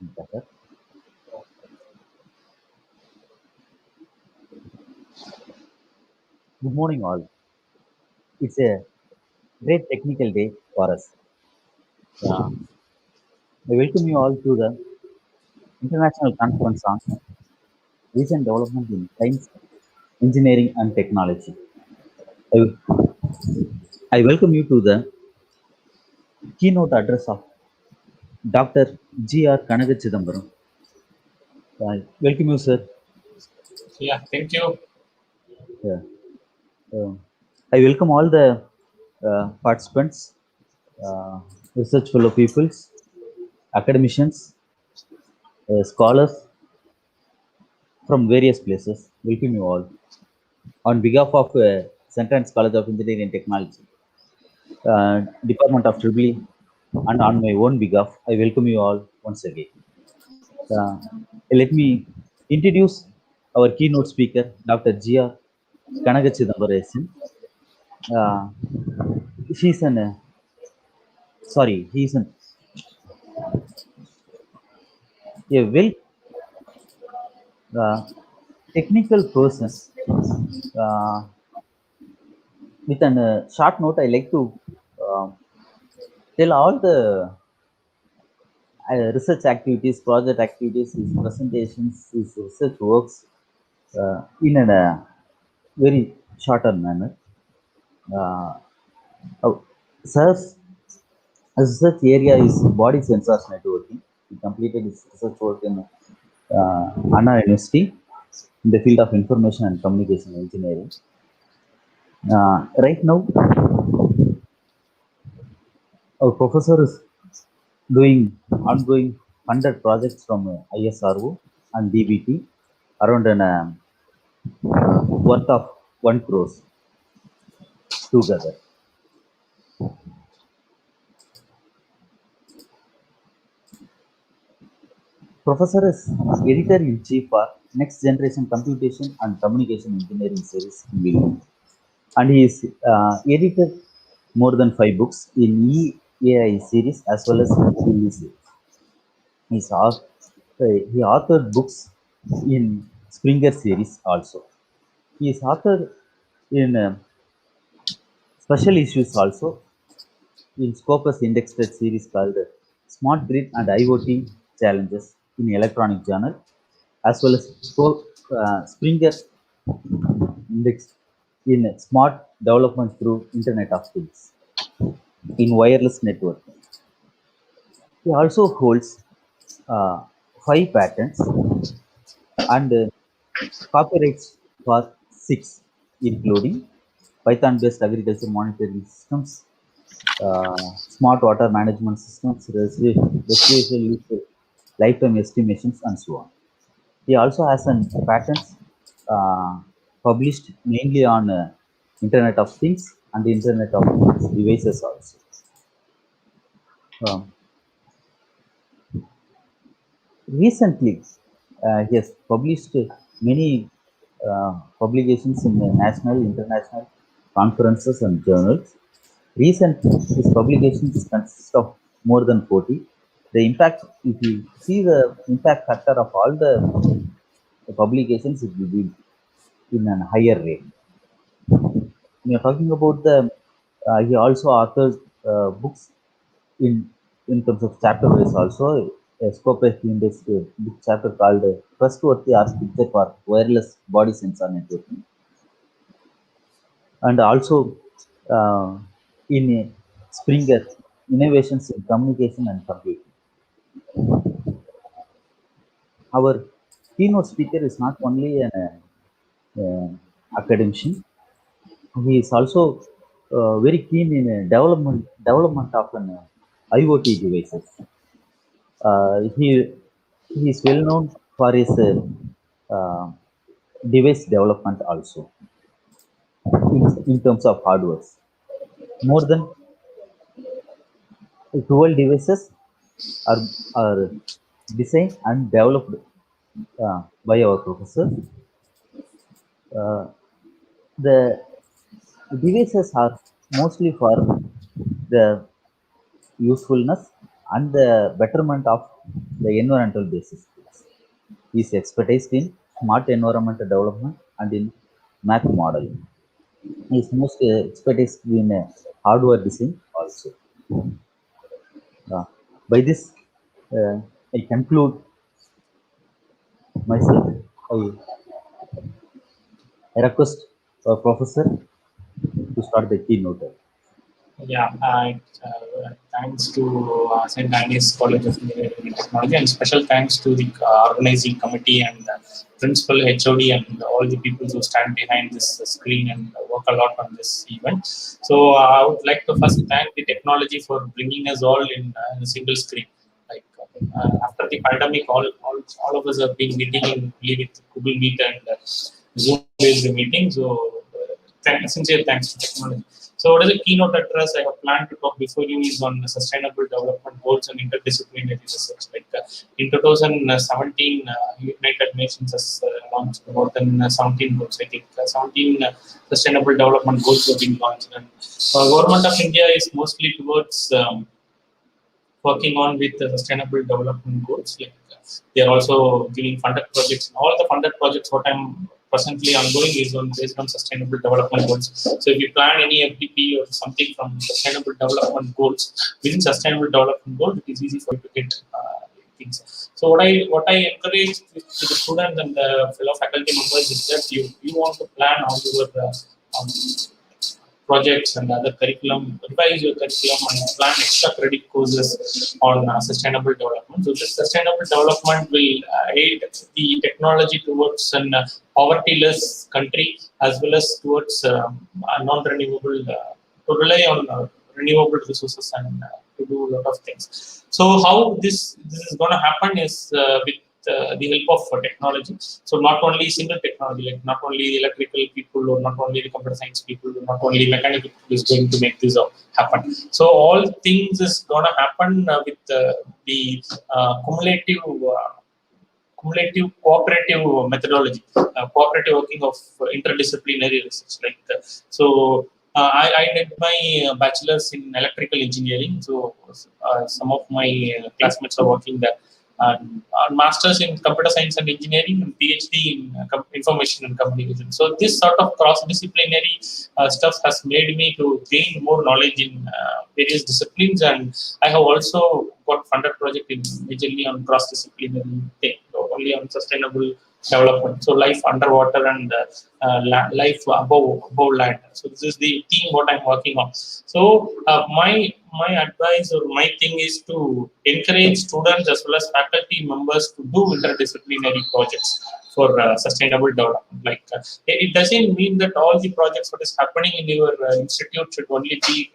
better. Good morning, all. It's a great technical day for us. I welcome you all to the International Conference on Recent Development in Science, Engineering, and Technology. I, I welcome you to the keynote address of Dr. G.R. Kanagachidambaresan. I welcome you, sir. Yeah, thank you. Yeah. Uh, I welcome all the participants, uh, research fellow peoples, academicians, scholars from various places. Welcome you all. On behalf of Central College of Engineering and Technology, Department of Triple E, and on my own behalf, I welcome you all once again. Let me introduce our keynote speaker, Dr. Jia Kanagachidambaresan. Uh, she's an he's a well uh, technical person. Uh, with a short note, I like to uh, tell all the research activities, project activities, his presentations, his research works in a very shorter manner. Uh, oh, Sir's research area is body sensors networking. He completed his research work in Anna University in the field of information and communication engineering. Right now, our professor is doing ongoing funded projects from ISRO and DBT around an worth of 1 crores together. Professor is editor-in-chief for Next Generation Computation and Communication Engineering series in William. And he is edited more than 5 books in EAI series as well as CE series. He authored books in Springer series also. He is authored in special issues also in Scopus Indexed series called Smart Grid and IoT Challenges in Electronic Journal, as well as Springer Index in Smart Development through Internet of Things in Wireless Network. He also holds 5 patents and copyrights for 6, including Python-based agriculture monitoring systems, smart water management systems, residential lifetime estimations, and so on. He also has an patents published mainly on Internet of Things and the Internet of Things devices also. Um, Recently, he has published many publications in national, international conferences and journals. His publications consist of more than 40. The impact, if you see the impact factor of all the publications, it will be in a higher rate. We are talking about he also authored books in terms of chapter wise also. A scope of index book chapter called Trustworthy Architecture for Wireless Body Sensor Networking, and also uh, in Springer Innovations in Communication and Computing. Our keynote speaker is not only an academician; he is also very keen in development of an IoT devices. He is well known for his uh, device development also in terms of hardware. More than 12 devices are, are designed and developed by our professor. Uh, the devices are mostly for the usefulness and the betterment of the environmental basis skills. He is expertised in smart environmental development and in math modeling. He is most expertised in hardware design also. Uh, by this, I conclude myself. I request Professor to start the keynote. Yeah, thanks to St. Anne's College of Engineering and Technology, and special thanks to the organizing committee and principal, HOD, and all the people who stand behind this screen and work a lot on this event. So I would like to first thank the technology for bringing us all in a single screen. Like after the pandemic, all of us have been meeting in with Google Meet and Zoom-based meeting. So sincere thanks to technology. So, what is a keynote address I have planned to talk before you is on sustainable development goals and interdisciplinary research. Like in 2017, United Nations has launched more than 17 goals. I think 17 sustainable development goals have been launched. And government of India is mostly towards working on with the sustainable development goals. Like they are also giving funded projects. And all the funded projects, what I'm presently ongoing is based on sustainable development goals. So if you plan any FDP or something from sustainable development goals, within sustainable development goals, it is easy for you to get things. So what I encourage to the students and the fellow faculty members is that you want to plan all your um, projects and other curriculum, revise your curriculum and plan extra credit courses on sustainable development. So this sustainable development will aid the technology towards an poverty-less country as well as towards non-renewable, to rely on renewable resources and to do a lot of things. So how this is going to happen is with the help of technology. So not only single technology, like not only electrical people or not only the computer science people, or not only mechanical people is going to make this happen. So all things is going to happen with the cumulative cooperative methodology, cooperative working of interdisciplinary research. Like I did my bachelor's in electrical engineering. So some of my classmates are working there. Masters in computer science and engineering, and PhD in information and communication. So this sort of cross-disciplinary stuff has made me to gain more knowledge in various disciplines, and I have also got funded project in majorly on cross-disciplinary thing, so only on sustainable development. So life underwater and life above land. So this is the theme what I'm working on. So my advice or my thing is to encourage students as well as faculty members to do interdisciplinary projects for sustainable development. Like it doesn't mean that all the projects what is happening in your institute should only be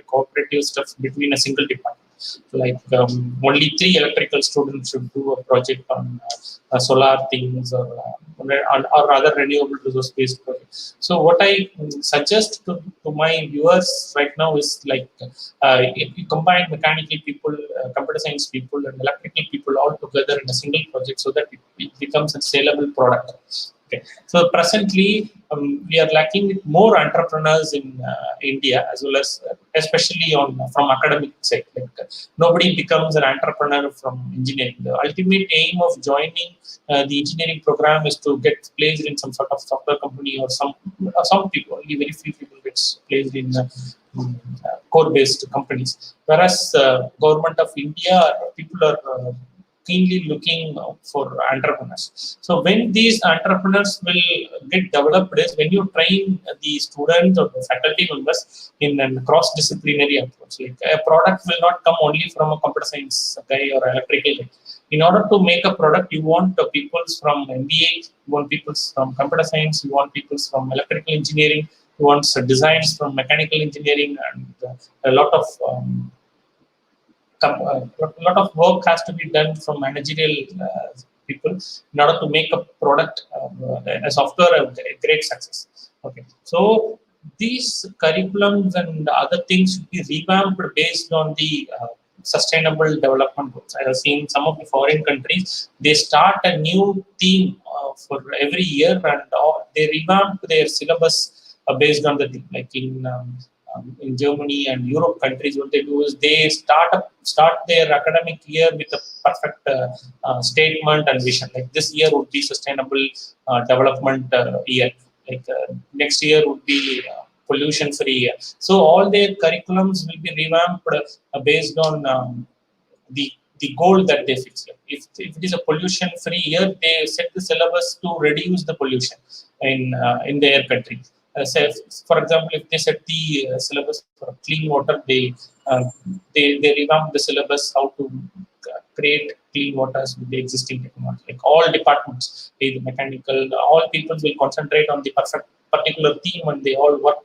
cooperative stuff between a single department. Like only 3 electrical students should do a project on solar things or other renewable resource based projects. So what I suggest to my viewers right now is like if you combine mechanical people, computer science people, and electrical people all together in a single project, so that it becomes a saleable product. Okay. So presently, we are lacking with more entrepreneurs in India, as well as especially from academic side. Like nobody becomes an entrepreneur from engineering. The ultimate aim of joining the engineering program is to get placed in some sort of software company or some people. Only very few people gets placed in core-based companies. Whereas government of India, people are keenly looking for entrepreneurs. So when these entrepreneurs will get developed is when you train the students or the faculty members in a cross-disciplinary approach. Like a product will not come only from a computer science guy or electrical guy. In order to make a product, you want people from MBA, you want people from computer science, you want people from electrical engineering, you want designs from mechanical engineering, and a lot of a lot of work has to be done from managerial people in order to make a product, a software, a great success. Okay, so these curriculums and other things should be revamped based on the sustainable development goals. I have seen some of the foreign countries, they start a new theme for every year, and they revamp their syllabus based on the thing. Like in in Germany and Europe countries, what they do is they start their academic year with a perfect statement and vision. Like this year would be sustainable development year. Like next year would be pollution free year. So all their curriculums will be revamped based on the goal that they fix. If it is a pollution free year, they set the syllabus to reduce the pollution in their country. Say, for example, if they set the syllabus for clean water, they revamp the syllabus how to create clean waters with the existing technology. Like all departments, either mechanical, all people will concentrate on the particular theme, and they all work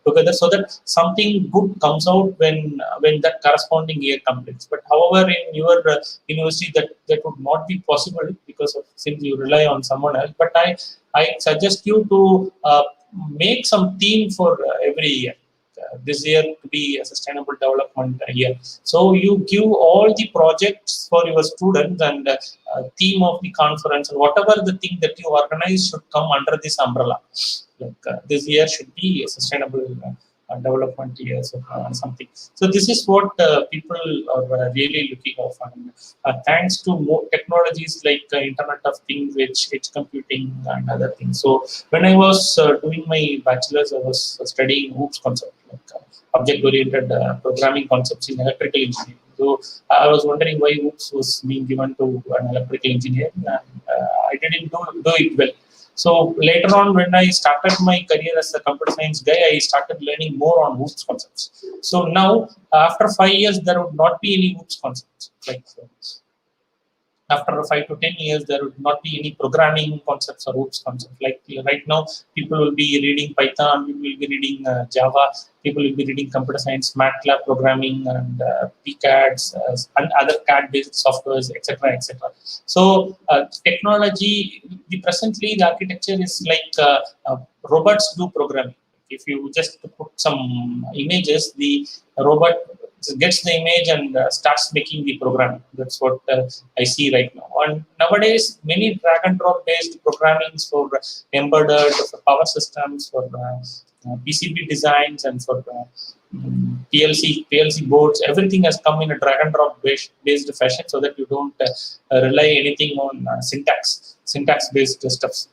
together so that something good comes out when that corresponding year completes. But however, in your university, that would not be possible because of, since you rely on someone else. But I suggest you to make some theme for every year. This year to be a sustainable development year. So you give all the projects for your students, and theme of the conference and whatever the thing that you organize should come under this umbrella. Like this year should be a sustainable development year, so something. So this is what people are really looking of, and thanks to more technologies like Internet of Things, edge computing, and other things. So when I was doing my bachelor's, I was studying OOPS concept, like object-oriented programming concepts in electrical engineering. So I was wondering why OOPS was being given to an electrical engineer, and I didn't do it well. So later on, when I started my career as a computer science guy, I started learning more on OOPS concepts. So now, after 5 years, there would not be any OOPS concepts. Like after 5 to 10 years, there would not be any programming concepts or OOPS concepts. Like right now, people will be reading Python, people will be reading Java, people will be reading computer science, MATLAB programming, and PCADs and other CAD-based softwares, etc., etc. So technology, presently the architecture is like robots do programming. If you just put some images, the robot gets the image and starts making the programming. That's what I see right now. And nowadays, many drag and drop based programmings for embedded, for power systems, for PCB designs, and for PLC boards. Everything has come in a drag and drop based fashion, so that you don't rely anything on syntax based stuff.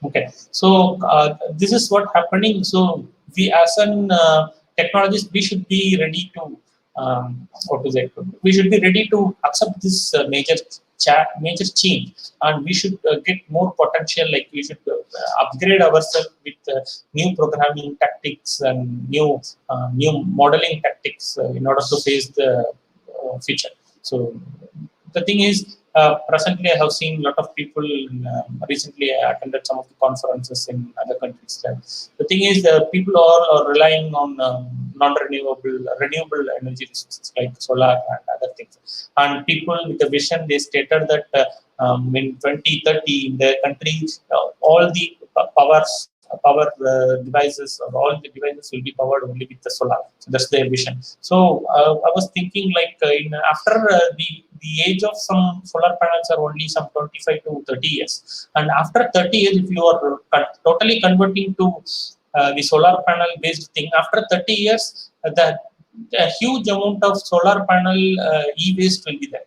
Okay, so this is what happening. So we, as an technologist, we should be ready to what is it? We should be ready to accept this major change, and we should get more potential. Like we should upgrade ourselves with new programming tactics and new modeling tactics in order to face the future. So the thing is, presently, I have seen a lot of people. Recently, I attended some of the conferences in other countries. The thing is, people are relying on renewable energy resources like solar and other things. And people with the vision, they stated that in 2030, in their country, all the power devices, or all the devices will be powered only with the solar. So that's their vision. So I was thinking, like after the age of some solar panels are only some 25 to 30 years, and after 30 years, if you are totally converting to the solar panel based thing, after 30 years, the huge amount of solar panel e-waste will be there.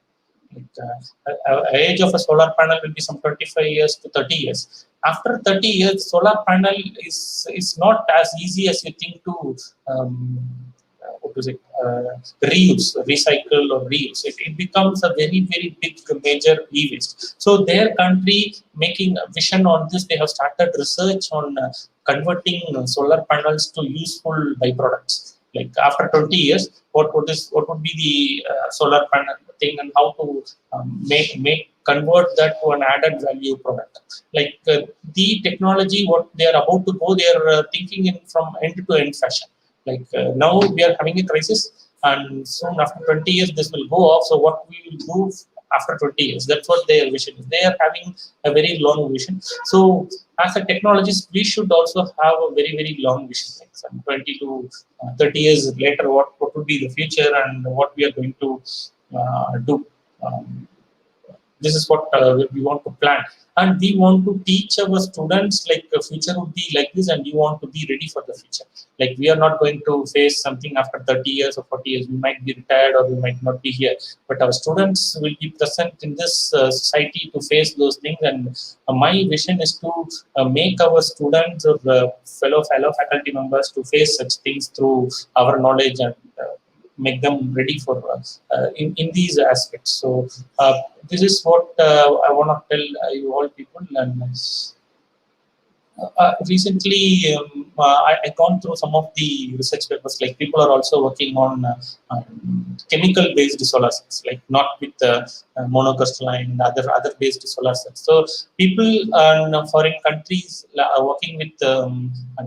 Like, age of a solar panel will be some 25 years to 30 years. After 30 years, solar panel is not as easy as you think to reuse, recycle, or reuse. It becomes a very, very big major e-waste. So their country, making a vision on this, they have started research on converting solar panels to useful byproducts. Like after 20 years, what would be the solar panel thing, and how to convert that to an added value product. Like the technology, what they are about to go, they are thinking in from end to end fashion. Like now we are having a crisis, and soon after 20 years this will go off. So what we will do after 20 years, that's what their vision is. They are having a very long vision. So as a technologist, we should also have a very, very long vision, like some 20 to 30 years later, what would be the future, and what we are going to do this is what we want to plan, and we want to teach our students like the future would be like this, and we want to be ready for the future. Like we are not going to face something after 30 years or 40 years. We might be retired or we might not be here, but our students will be present in this society to face those things. And my vision is to make our students or fellow faculty members to face such things through our knowledge, and make them ready for in these aspects. So this is what I want to tell you all people. And recently, I gone through some of the research papers. Like people are also working on chemical-based solar cells, like not with monocrystalline and other based solar cells. So people in foreign countries are working with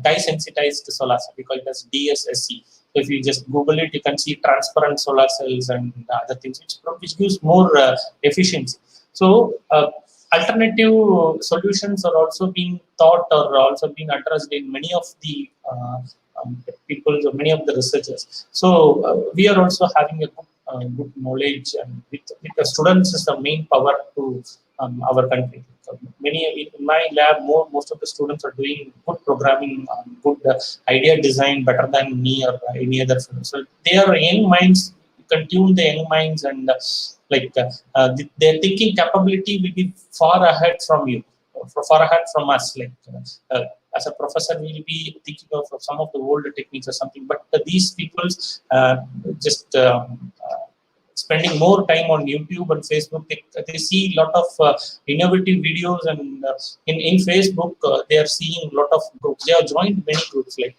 dye-sensitized solar cell. We call it as DSSC. So if you just Google it, you can see transparent solar cells and other things, which gives more efficiency. So alternative solutions are also being thought or also being addressed in many of the people, or many of the researchers. So we are also having a good knowledge, and with the students is the main power to our country. So many in my lab, most of the students are doing good programming, good idea design better than me or any other fellow. So they are young minds. You can tune the young minds, and their thinking capability will be far ahead from you, far ahead from us. Like as a professor, we will be thinking of some of the older techniques or something, but these people just spending more time on YouTube and Facebook. They see a lot of innovative videos, and in Facebook they are seeing a lot of groups. They have joined many groups. Like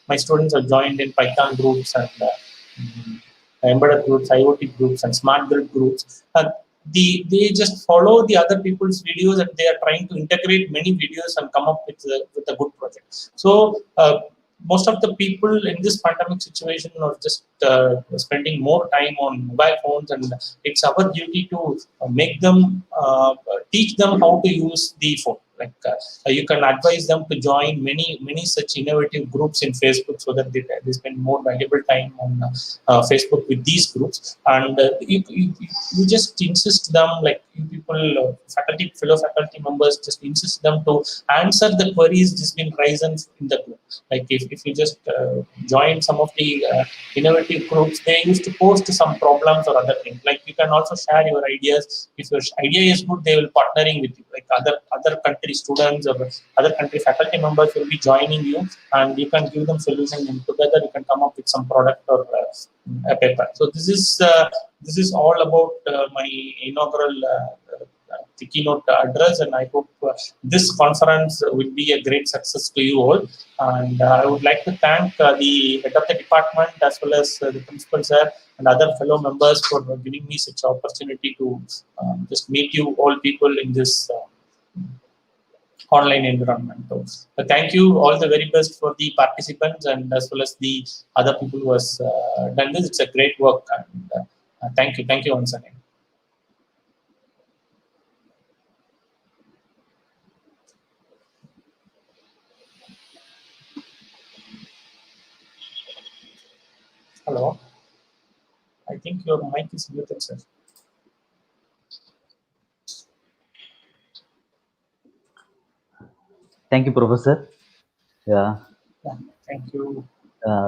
my students are joined in Python groups and embedded groups, IoT groups, and smart grid groups. They just follow the other people's videos, and they are trying to integrate many videos and come up with a good project. So most of the people in this pandemic situation are just spending more time on mobile phones, and it's our duty to make them teach them how to use the phone. Like you can advise them to join many such innovative groups in Facebook, so that they spend more valuable time on Facebook with these groups. And you just insist them, like you people, fellow faculty members, just insist them to answer the queries just been raised in the group. Like if you just join some of the innovative groups, they used to post some problems or other things. Like you can also share your ideas. If your idea is good, they will partnering with you. Like other country students or other country faculty members will be joining you, and you can give them solution, and together you can come up with some product or a paper. So this is all about my inaugural the keynote address, and I hope this conference will be a great success to you all. And I would like to thank the head of the department, as well as the principal sir and other fellow members, for giving me such opportunity to just meet you all people in this online environment. So thank you, all the very best for the participants, and as well as the other people who has done this. It's a great work, and thank you once again. Hello, I think your mic is muted, sir. Thank you, Professor. Yeah, Thank you.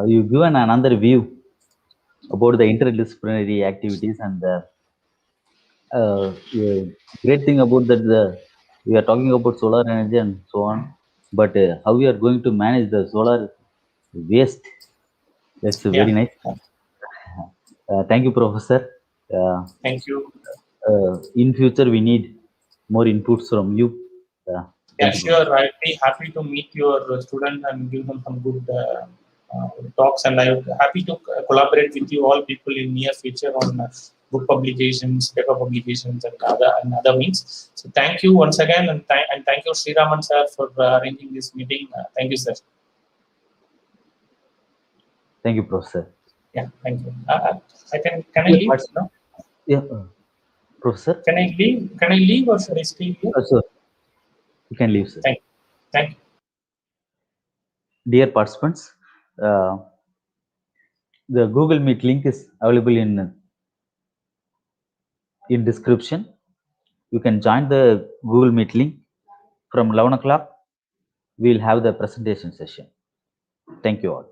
You given another view about the interdisciplinary activities, and the great thing about that, we are talking about solar energy and so on, but how we are going to manage the solar waste, that's very nice. Thank you, Professor. Thank you. In future, we need more inputs from you. Yeah, sure. I'll be happy to meet your student and give them some good talks, and I'm happy to collaborate with you all people in near future on book publications, paper publications, and other means. So thank you once again, and thank you, Sriraman sir, for arranging this meeting. Thank you, sir. Thank you, Professor. Yeah, thank you. Can I leave? No? Yeah, Professor. Can I leave? Can I leave, or should I stay here? Sir, you can leave, sir. Thank you. Dear participants, the Google Meet link is available in description. You can join the Google Meet link. From 11 o'clock, we'll have the presentation session. Thank you all.